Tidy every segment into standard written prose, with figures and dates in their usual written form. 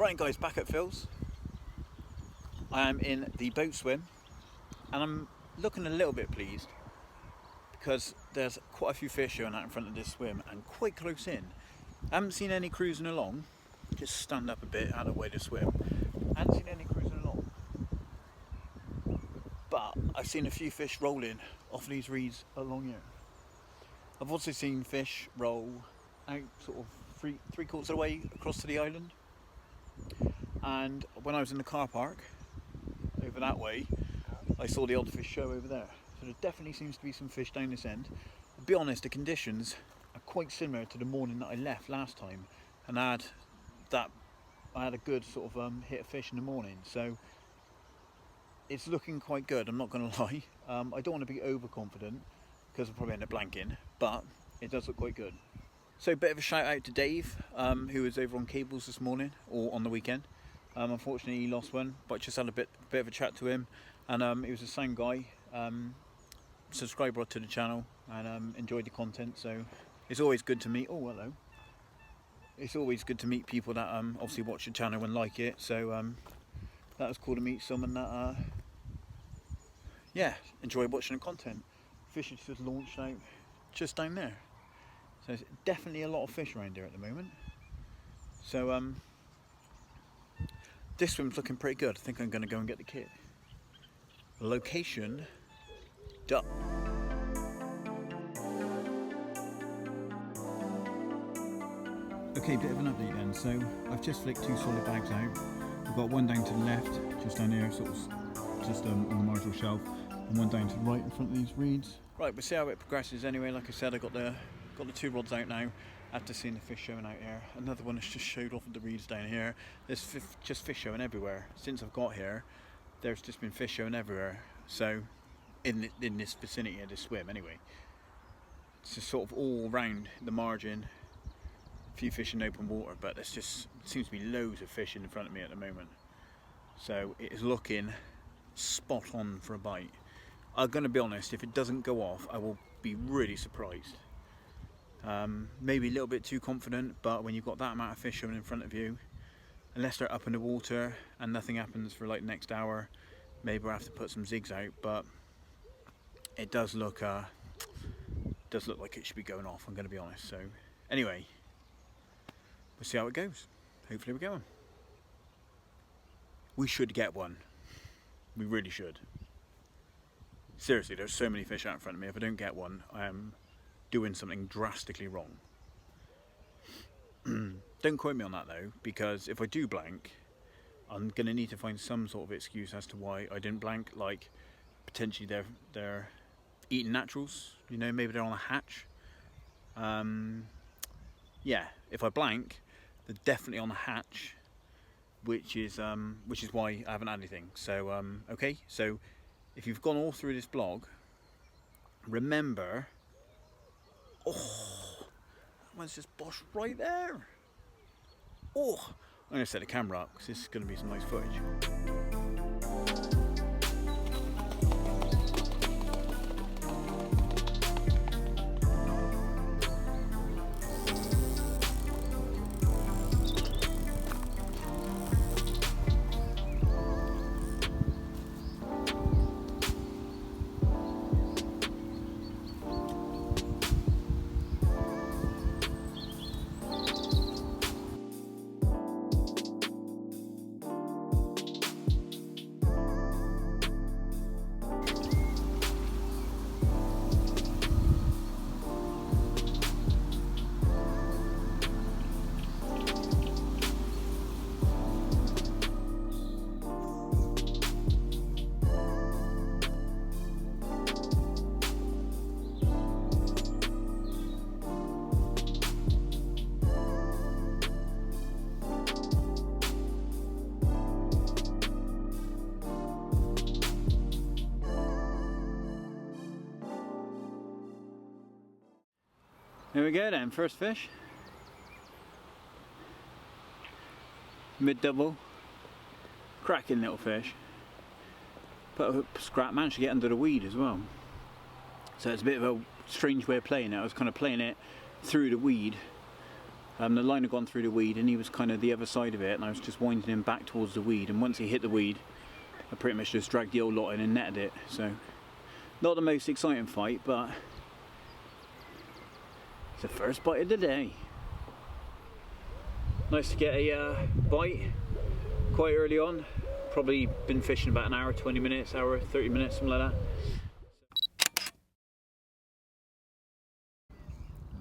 Right guys, back at Phil's. I am in the boat swim and I'm looking a little bit pleased because there's quite a few fish showing out in front of this swim and quite close in. I haven't seen any cruising along. Just stand up a bit out of the way to swim. I haven't seen any cruising along, but I've seen a few fish rolling off these reeds along here. I've also seen fish roll out sort of three quarters of the way across to the island. And when I was in the car park over that way, I saw the odd fish show over there. So there definitely seems to be some fish down this end. To be honest, the conditions are quite similar to the morning that I left last time, and I had a good sort of hit of fish in the morning. So it's looking quite good, I'm not going to lie. I don't want to be overconfident because I'll probably end up blanking, but it does look quite good. So a bit of a shout out to Dave, who was over on cables this morning, or on the weekend. Unfortunately he lost one, but just had a bit of a chat to him, and he was a sound guy, subscriber to the channel, and enjoyed the content. So it's always good to meet, oh hello, it's always good to meet people that obviously watch the channel and like it. So that was cool to meet someone that yeah, enjoy watching the content. Fish is just launched out just down there, so there's definitely a lot of fish around here at the moment. So this swim's looking pretty good. I think I'm going to go and get the kit. Location done. Okay, bit of an update then. So I've just flicked 2 solid bags out. I've got one down to the left, just down here, sort of just on the marginal shelf, and one down to the right in front of these reeds. Right, we'll see how it progresses anyway. Like I said, I got the 2 rods out now after seeing the fish showing out here. Another one has just showed off of the reeds down here. There's just fish showing everywhere. Since I've got here, there's just been fish showing everywhere. So in this vicinity of this swim anyway. It's just sort of all around the margin. A few fish in open water, but there's just seems to be loads of fish in front of me at the moment. So it is looking spot on for a bite. I'm going to be honest, if it doesn't go off, I will be really surprised. Maybe a little bit too confident, but when you've got that amount of fish showing in front of you, unless they're up in the water and nothing happens for like the next hour, maybe we'll have to put some zigs out. But it does look like it should be going off, I'm going to be honest. So anyway, we'll see how it goes. Hopefully we get one. We should get one. We really should. Seriously, there's so many fish out in front of me. If I don't get one, I am doing something drastically wrong. Don't quote me on that though, because if I do blank, I'm going to need to find some sort of excuse as to why I didn't blank. Like potentially they're eating naturals, you know, maybe they're on a hatch. Yeah, if I blank, they're definitely on a hatch, which is why I haven't had anything. So okay, so if you've gone all through this blog, remember, oh, that one's just bossed right there. Oh, I'm going to set the camera up because this is going to be some nice footage. Here we go then, first fish. Mid-double. Cracking little fish. Put a scrap, managed to get under the weed as well. So it's a bit of a strange way of playing it. I was kind of playing it through the weed The line had gone through the weed and he was kind of the other side of it, and I was just winding him back towards the weed, and once he hit the weed I pretty much just dragged the old lot in and netted it. So not the most exciting fight, but it's the first bite of the day. Nice to get a bite quite early on. Probably been fishing about an hour, 20 minutes, hour, 30 minutes, something like that.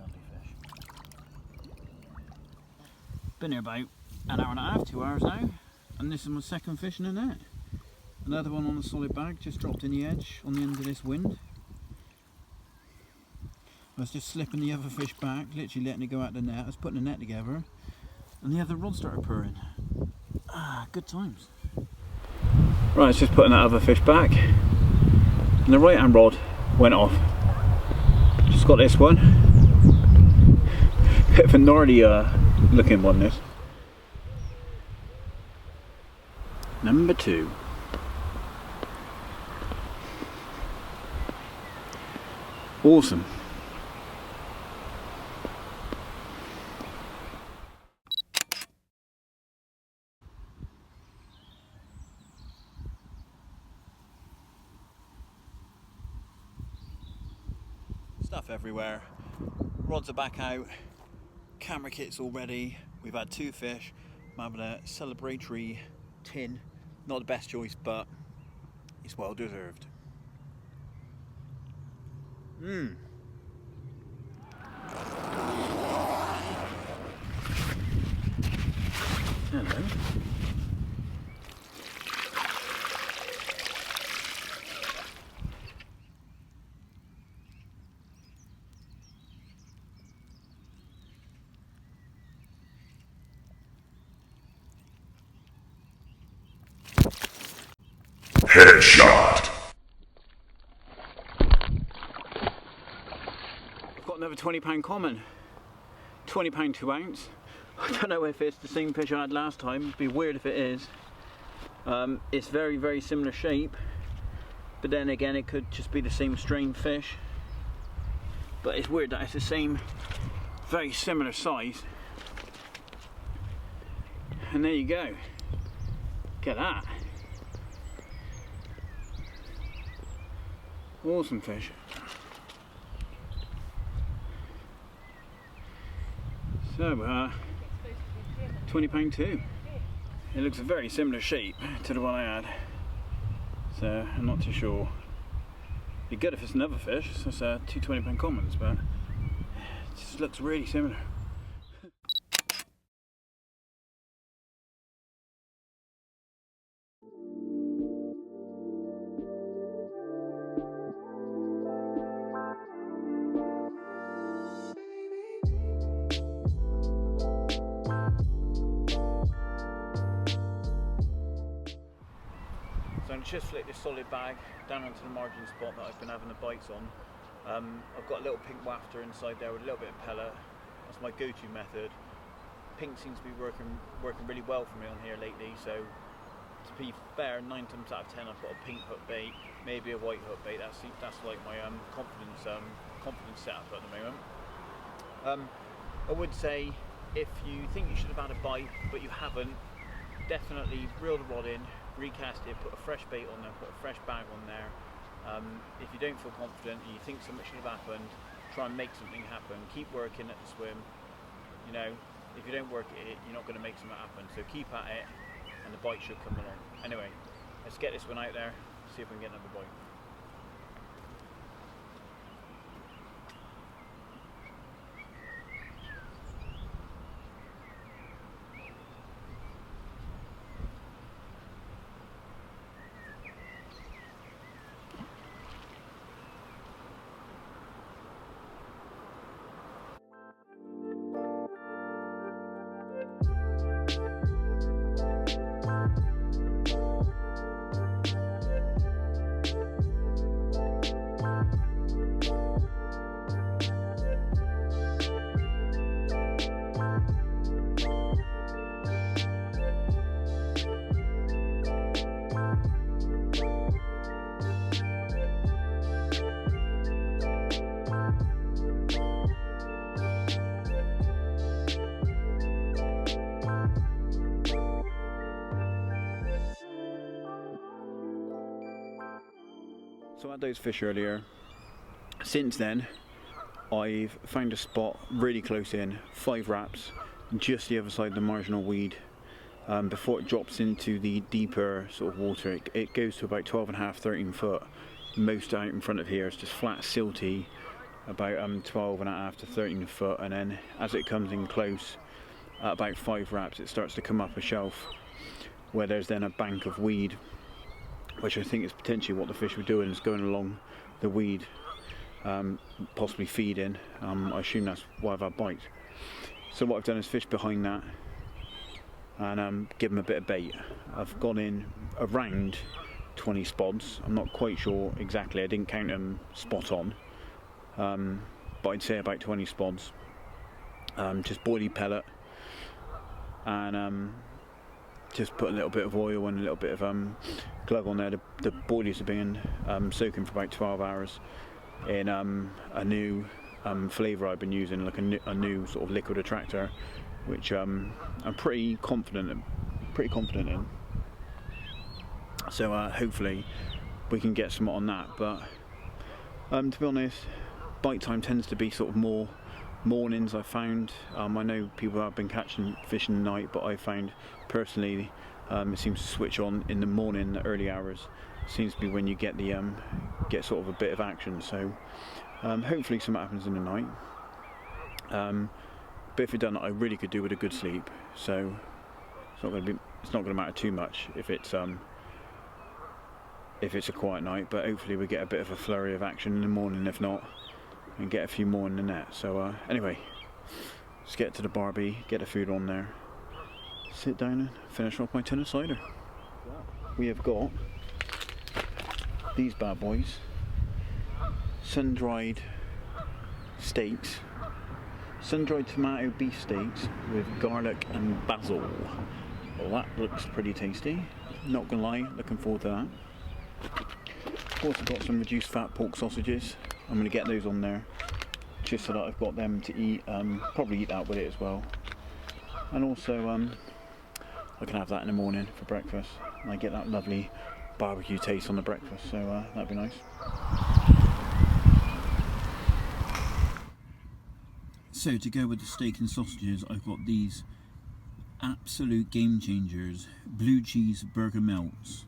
Lovely fish. Been here about an hour and a half, 2 hours now, and this is my second fish in the net. Another one on a solid bag, just dropped in the edge on the end of this wind. I was just slipping the other fish back, literally letting it go out the net. I was putting the net together and the other rod started purring. Ah, good times. Right, it's just putting that other fish back and the right hand rod went off. Just got this one. Bit of a gnarly looking one, this. Number 2. Awesome. Stuff everywhere. Rods are back out. Camera kit's all ready. We've had 2 fish. I'm having a celebratory tin. Not the best choice, but it's well deserved. Mmm. Hello. Headshot. I've got another £20 common. £20 2 ounce. I don't know if it's the same fish I had last time. It'd be weird if it is. It's very, very similar shape, but then again it could just be the same strain fish. But it's weird that it's the same, very similar size. And there you go. Get that. Awesome fish. So, £20 too. It looks a very similar shape to the one I had. So, I'm not too sure. It'd be good if it's another fish. So it's 2 £20 commons, but it just looks really similar. So I'm just flick this solid bag down onto the margin spot that I've been having the bites on. I've got a little pink wafter inside there with a little bit of pellet. That's my go-to method. Pink seems to be working really well for me on here lately. So to be fair, 9 times out of 10 I've got a pink hook bait, maybe a white hook bait. That's like my confidence setup at the moment. I would say if you think you should have had a bite but you haven't, definitely reel the rod in, recast it, put a fresh bait on there, put a fresh bag on there. If you don't feel confident and you think something should have happened, try and make something happen. Keep working at the swim. You know, if you don't work at it, you're not going to make something happen. So keep at it and the bite should come along. Anyway, let's get this one out there, see if we can get another bite. So I had those fish earlier. Since then, I've found a spot really close in, 5 wraps, just the other side of the marginal weed. Before it drops into the deeper sort of water, it goes to about 12.5, 13 foot. Most out in front of here is just flat silty, about 12.5 to 13 foot, and then as it comes in close, at about 5 wraps, it starts to come up a shelf where there's then a bank of weed, which I think is potentially what the fish were doing, is going along the weed, possibly feeding. I assume that's why I've had bites. So what I've done is fish behind that and give them a bit of bait. I've gone in around 20 spods. I'm not quite sure exactly, I didn't count them spot on, but I'd say about 20 spods. Just boilie pellet, and just put a little bit of oil and a little bit of glug on there. The boilies have been soaking for about 12 hours in a new flavour I've been using, like a new sort of liquid attractor, which I'm pretty confident in. So hopefully we can get some on that. But to be honest, bite time tends to be sort of more mornings, I've found. I know people have been catching fish in the night, but I found personally it seems to switch on in the morning, the early hours. Seems to be when you get the get sort of a bit of action. So hopefully something happens in the night. But if it doesn't, I really could do with a good sleep. So it's not going to matter too much if it's a quiet night. But hopefully we get a bit of a flurry of action in the morning. If not, and get a few more in the net. So anyway, let's get to the barbie, get the food on there, sit down and finish off my tin of cider. We have got these bad boys, sun-dried steaks, sun-dried tomato beef steaks with garlic and basil. Well, that looks pretty tasty, not gonna lie, looking forward to that. Also got some reduced fat pork sausages. I'm going to get those on there just so that I've got them to eat, probably eat that with it as well. And also I can have that in the morning for breakfast, and I get that lovely barbecue taste on the breakfast, so that'd be nice. So to go with the steak and sausages, I've got these absolute game changers, blue cheese burger melts.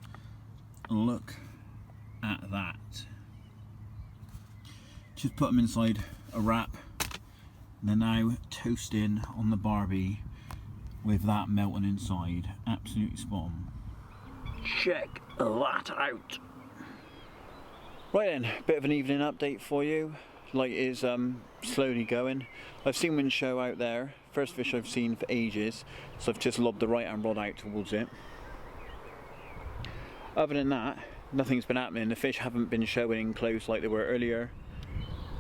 Look at that. Just put them inside a wrap, and they're now toasting on the barbie with that melting inside. Absolutely spot on. Check that out. Right then, bit of an evening update for you. Light is slowly going. I've seen wind show out there, first fish I've seen for ages, so I've just lobbed the right hand rod out towards it. Other than that, nothing's been happening. The fish haven't been showing close like they were earlier.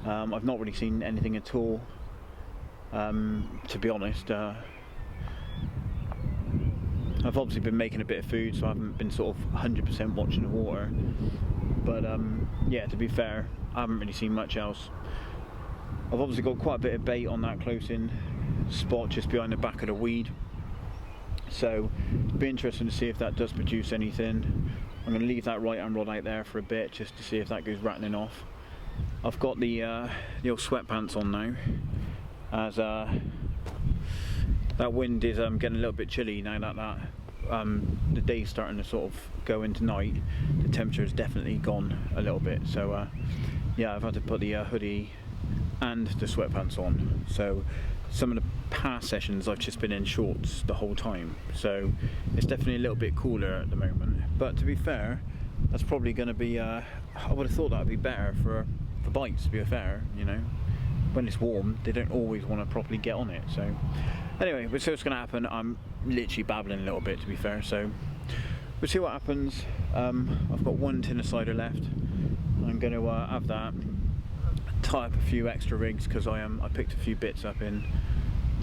I've not really seen anything at all, to be honest. I've obviously been making a bit of food, so I haven't been sort of 100% watching the water, but yeah, to be fair, I haven't really seen much else. I've obviously got quite a bit of bait on that close in spot just behind the back of the weed, so it'll be interesting to see if that does produce anything. I'm going to leave that right hand rod out there for a bit just to see if that goes rattling off. I've got the old sweatpants on now, as that wind is getting a little bit chilly now that the day's starting to sort of go into night. The temperature has definitely gone a little bit, so yeah, I've had to put the hoodie and the sweatpants on. So some of the past sessions I've just been in shorts the whole time, so it's definitely a little bit cooler at the moment. But to be fair, that's probably going to be I would have thought that would be better for bites, to be fair. You know, when it's warm they don't always want to properly get on it. So anyway, we'll see what's going to happen. I'm literally babbling a little bit, to be fair, so we'll see what happens. I've got one tin of cider left. I'm going to have that, tie up a few extra rigs, because I picked a few bits up in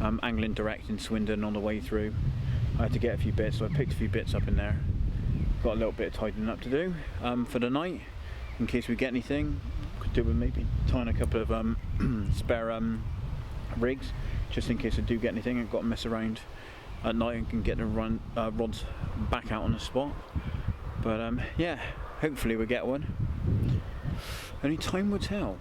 Angling Direct in Swindon on the way through. I had to get a few bits, so I picked a few bits up in there. Got a little bit of tidying up to do for the night, in case we get anything. Could do with maybe tying a couple of spare rigs, just in case I do get anything. I've got to mess around at night and can get the rods back out on the spot. But yeah, hopefully we get one. Only time will tell.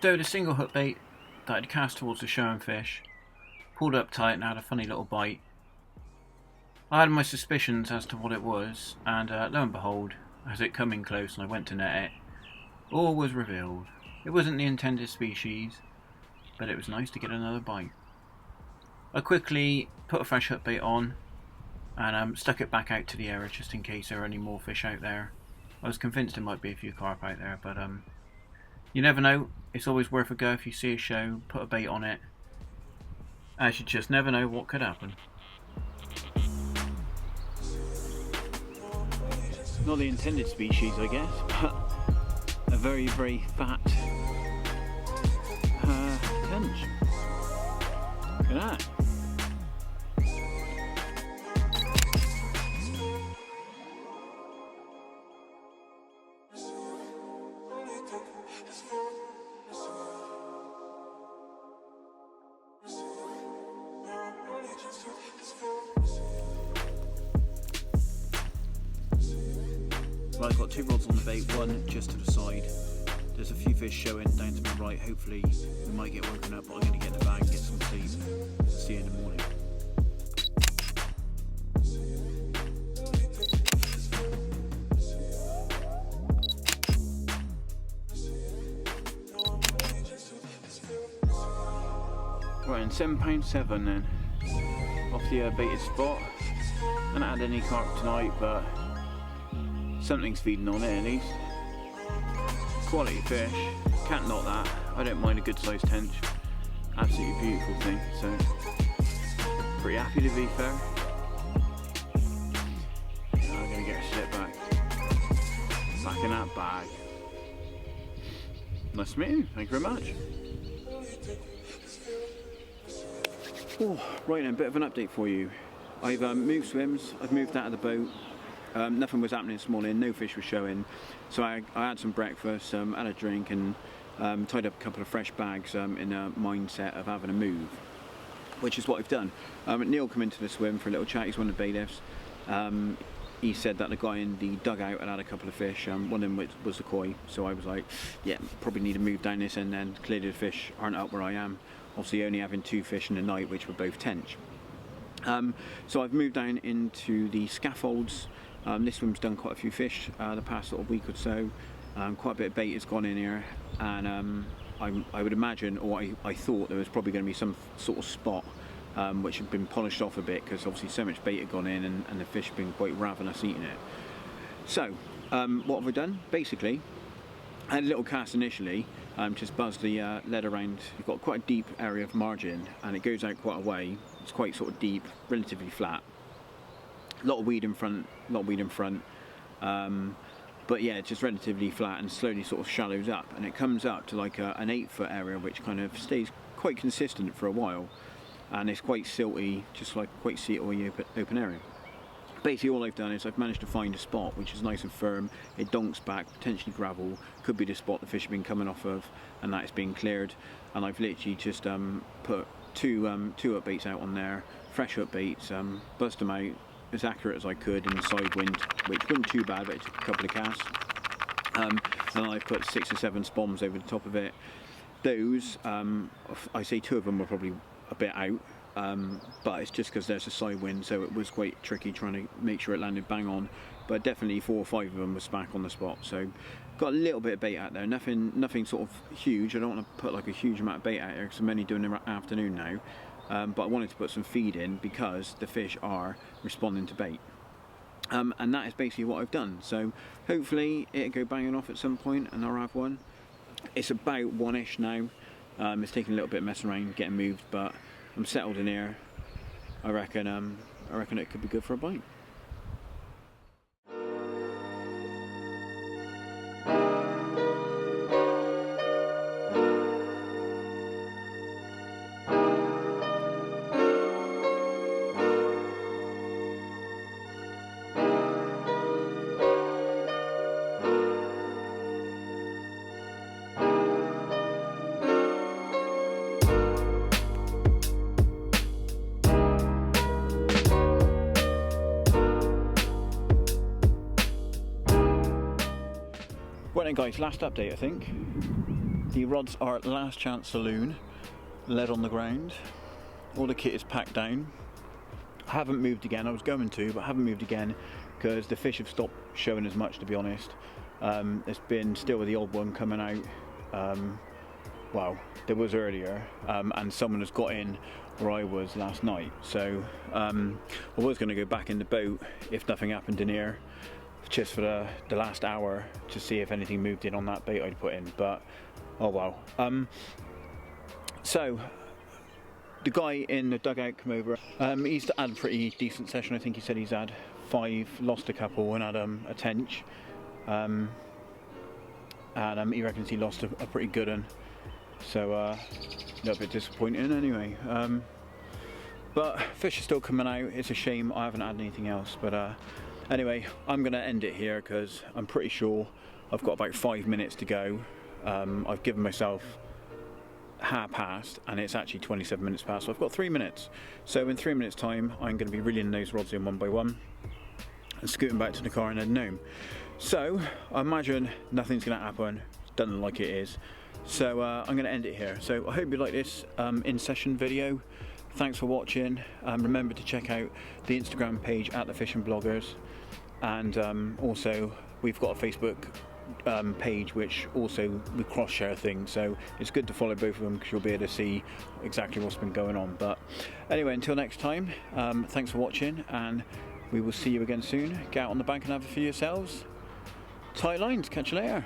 So the single hook bait that I'd cast towards the showing fish pulled up tight and had a funny little bite. I had my suspicions as to what it was, and lo and behold, as it come in close and I went to net it, all was revealed. It wasn't the intended species, but it was nice to get another bite. I quickly put a fresh hook bait on and stuck it back out to the area just in case there were any more fish out there. I was convinced there might be a few carp out there, but you never know. It's always worth a go if you see a show, put a bait on it, as you just never know what could happen. Not the intended species, I guess, but a very, very fat tench. Look at that. Right, I've got two rods on the bait, one just to the side. There's a few fish showing down to my right. Hopefully we might get woken up, but I'm going to get in the bag, get some sleep. See you in the morning. Right, and £7.7 then, off the baited spot. I haven't had any carp tonight, but something's feeding on it at least. Quality fish, can't knock that. I don't mind a good sized tench. Absolutely beautiful thing, so pretty happy to be fair. Now I'm going to get a slip back in that bag. Nice to meet you, thank you very much. Oh, right then, bit of an update for you. I've moved swims, I've moved out of the boat. Nothing was happening this morning, no fish were showing, so I had some breakfast, had a drink and tied up a couple of fresh bags in a mindset of having a move, which is what I've done. Neil came into the swim for a little chat, he's one of the bailiffs. He said that the guy in the dugout had a couple of fish, one of them was a koi, so I was like, yeah, probably need to move down this end then. Clearly the fish aren't up where I am, obviously only having two fish in the night which were both tench. So I've moved down into the scaffolds. This swim's done quite a few fish the past sort of week or so. Quite a bit of bait has gone in here, and I would imagine, or I thought there was probably going to be some sort of spot which had been polished off a bit because obviously so much bait had gone in and the fish have been quite ravenous eating it. So what have I done? Basically, I had a little cast initially, just buzzed the lead around. You've got quite a deep area of margin and it goes out quite a way. It's quite sort of deep, relatively flat. A lot of weed in front, but yeah, it's just relatively flat and slowly sort of shallows up, and it comes up to like an 8-foot area which kind of stays quite consistent for a while, and it's quite silty, just like quite silty open area. Basically all I've done is I've managed to find a spot which is nice and firm, it donks back, potentially gravel, could be the spot the fish have been coming off of, and that is being cleared, and I've literally just put two hook baits out on there, fresh hook baits, buzzed them out as accurate as I could in the side wind, which wasn't too bad, but it took a couple of casts. And I put 6 or 7 spoms over the top of it. Those, I say 2 of them were probably a bit out, but it's just because there's a side wind, so it was quite tricky trying to make sure it landed bang on. But definitely 4 or 5 of them were smack on the spot. So got a little bit of bait out there, nothing sort of huge. I don't want to put like a huge amount of bait out here because I'm only doing the afternoon now. But I wanted to put some feed in because the fish are responding to bait. And that is basically what I've done. So hopefully it'll go banging off at some point and I'll have one. It's about 1ish now. It's taking a little bit of messing around, getting moved, but I'm settled in here. I reckon it could be good for a bite. Right then guys, last update I think. The rods are at Last Chance Saloon, lead on the ground. All the kit is packed down. I haven't moved again, I was going to, but I haven't moved again because the fish have stopped showing as much, to be honest. There's been still with the old one coming out. Well, there was earlier, and someone has got in where I was last night. So I was going to go back in the boat if nothing happened in here, just for the last hour to see if anything moved in on that bait I'd put in, but oh well. So the guy in the dugout came over. He's had a pretty decent session. I think he said he's had 5, lost a couple, and had a tench. And he reckons he lost a pretty good one. So a little bit disappointing anyway. But fish are still coming out. It's a shame I haven't had anything else, but anyway, I'm going to end it here because I'm pretty sure I've got about 5 minutes to go. I've given myself 1/2 and it's actually 27 minutes past, so I've got 3 minutes. So in 3 minutes time I'm going to be reeling those rods in one by one and scooting back to the car and heading home. So I imagine nothing's going to happen, doesn't look like it is. So I'm going to end it here. So I hope you like this in session video. Thanks for watching. Remember to check out the Instagram page at the Fishing Bloggers, and also we've got a Facebook page which also we cross share things, so it's good to follow both of them because you'll be able to see exactly what's been going on. But anyway, until next time, thanks for watching, and we will see you again soon. Get out on the bank and have a few yourselves. Tight lines, catch you later.